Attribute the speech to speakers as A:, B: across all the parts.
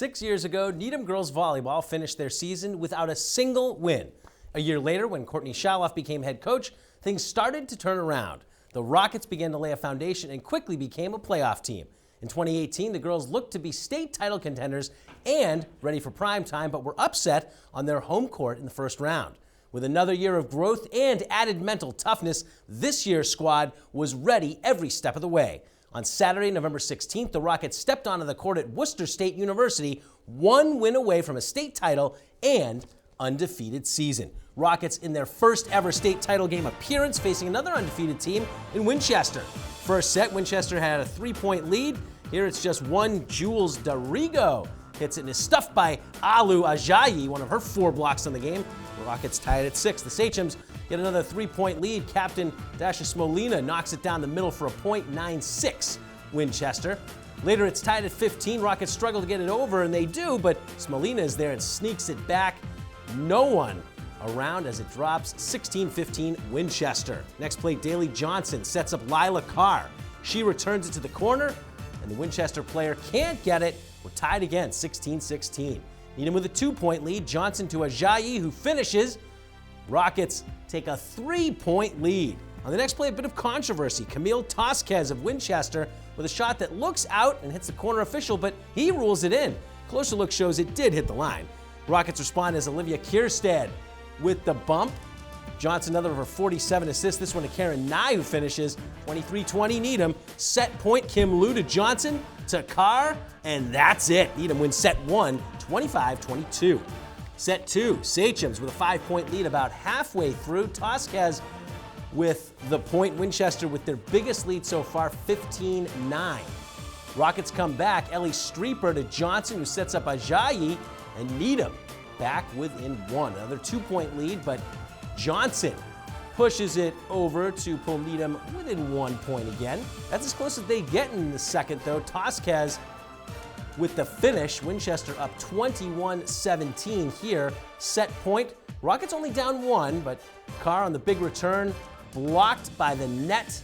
A: 6 years ago, Needham girls volleyball finished their season without a single win. A year later, when Courtney Schaloff became head coach, things started to turn around. The Rockets began to lay a foundation and quickly became a playoff team. In 2018, the girls looked to be state title contenders and ready for prime time, but were upset on their home court in the first round. With another year of growth and added mental toughness, this year's squad was ready every step of the way. On Saturday, November 16th, the Rockets stepped onto the court at Worcester State University, one win away from a state title and undefeated season. Rockets in their first ever state title game appearance, facing another undefeated team in Winchester. First set, Winchester had a 3-point lead. Here it's just one. Jules Darigo hits it and is stuffed by Alu Ajayi, one of her 4 blocks in the game. The Rockets tied at 6. The Sachems get another 3-point lead. Captain Dasha Smolina knocks it down the middle for a point. 9-6 Winchester. Later it's tied at 15. Rockets struggle to get it over, and they do, but Smolina is there and sneaks it back. No one around as it drops. 16-15 Winchester. Next play, Daly Johnson sets up Lila Carr. She returns it to the corner, and the Winchester player can't get it. We're tied again, 16-16. Needham with a 2-point lead. Johnson to Ajayi, who finishes. Rockets take a 3-point lead. On the next play, a bit of controversy. Camille Tosquez of Winchester with a shot that looks out and hits the corner official, but he rules it in. Closer look shows it did hit the line. Rockets respond as Olivia Kierstead with the bump. Johnson, another of her 47 assists. This one to Karen Nye, who finishes. 23-20 Needham. Set point, Kim Liu to Johnson to Carr, and that's it. Needham wins set 1, 25-22. Set 2, Sachems with a 5-point lead about halfway through. Tosquez with the point. Winchester with their biggest lead so far, 15-9. Rockets come back. Ellie Streeper to Johnson, who sets up Ajayi, and Needham back within 1. Another 2-point lead, but Johnson pushes it over to pull Needham within 1 point again. That's as close as they get in the second, though. Tosquez with the finish. Winchester up 21-17 here. Set point. Rockets only down 1, but Carr on the big return blocked by the net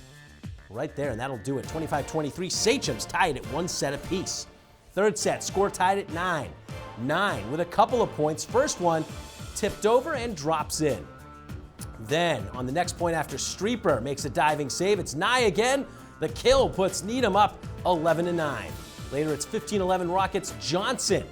A: right there, and that'll do it. 25-23. Sachems tied at 1 set apiece. Third set, score tied at 9. 9 with a couple of points. First one tipped over and drops in. Then on the next point after Streeper makes a diving save, it's Nye again. The kill puts Needham up 11-9. Later it's 15-11 Rockets. Johnson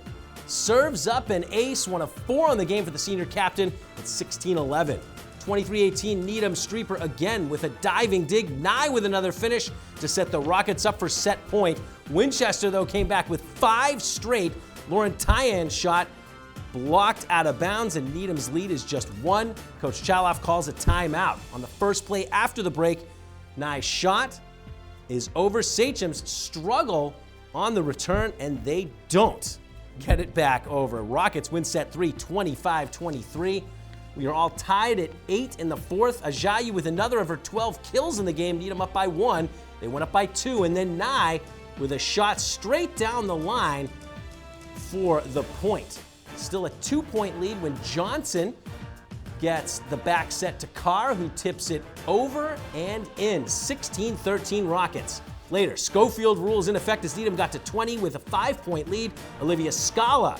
A: serves up an ace, one of 4 on the game for the senior captain. It's 16-11. 23-18 Needham. Streeper again with a diving dig. Nye with another finish to set the Rockets up for set point. Winchester, though, came back with 5 straight. Lauren Tyan's shot blocked out of bounds, and Needham's lead is just 1. Coach Schaloff calls a timeout. On the first play after the break, Nye's shot is over. Sachems struggle on the return, and they don't get it back over. Rockets win set 3, 25-23. We are all tied at 8 in the fourth. Ajayi with another of her 12 kills in the game. Needham up by 1. They went up by 2, and then Nye with a shot straight down the line for the point. Still a 2-point lead when Johnson gets the back set to Carr, who tips it over and in. 16-13 Rockets. Later, Schofield rules in effect as Needham got to 20 with a 5-point lead. Olivia Scala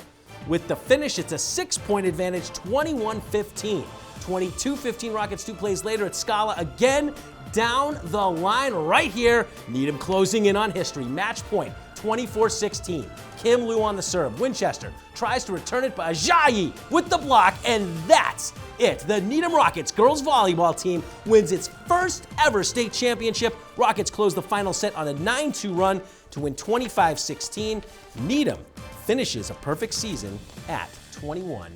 A: with the finish. It's a 6-point advantage, 21-15. 22-15 Rockets. 2 plays later, it's Scala again down the line right here. Needham closing in on history. Match point, 24-16. Kim Liu on the serve. Winchester tries to return it, but Ajayi with the block, and that's it. The Needham Rockets girls volleyball team wins its first ever state championship. Rockets close the final set on a 9-2 run to win 25-16. Needham finishes a perfect season at 21-0.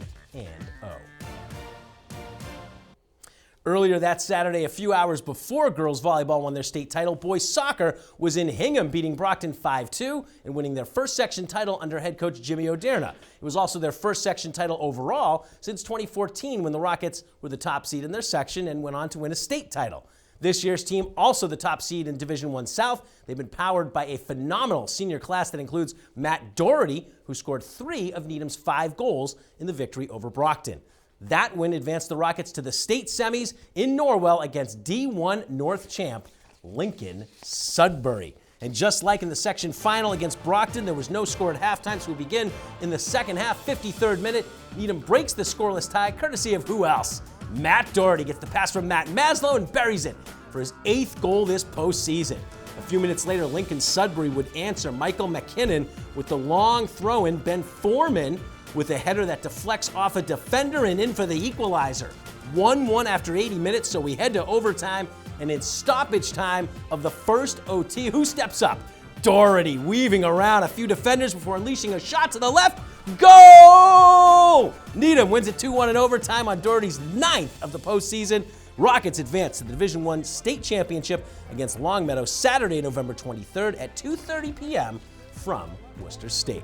A: Earlier that Saturday, a few hours before girls volleyball won their state title, boys soccer was in Hingham, beating Brockton 5-2 and winning their first section title under head coach Jimmy Oderna. It was also their first section title overall since 2014, when the Rockets were the top seed in their section and went on to win a state title. This year's team, also the top seed in Division I South. They've been powered by a phenomenal senior class that includes Matt Doherty, who scored 3 of Needham's 5 goals in the victory over Brockton. That win advanced the Rockets to the state semis in Norwell against D1 North champ Lincoln-Sudbury. And just like in the section final against Brockton, there was no score at halftime, so we begin in the second half, 53rd minute. Needham breaks the scoreless tie, courtesy of who else? Matt Doherty gets the pass from Matt Maslow and buries it for his 8th goal this postseason. A few minutes later, Lincoln-Sudbury would answer. Michael McKinnon with the long throw-in. Ben Foreman with a header that deflects off a defender and in for the equalizer. 1-1 after 80 minutes, so we head to overtime, and it's stoppage time of the first OT. Who steps up? Doherty, weaving around a few defenders before unleashing a shot to the left. Goal! Needham wins it 2-1 in overtime on Doherty's 9th of the postseason. Rockets advance to the Division I state championship against Longmeadow Saturday, November 23rd at 2:30 p.m. from Worcester State.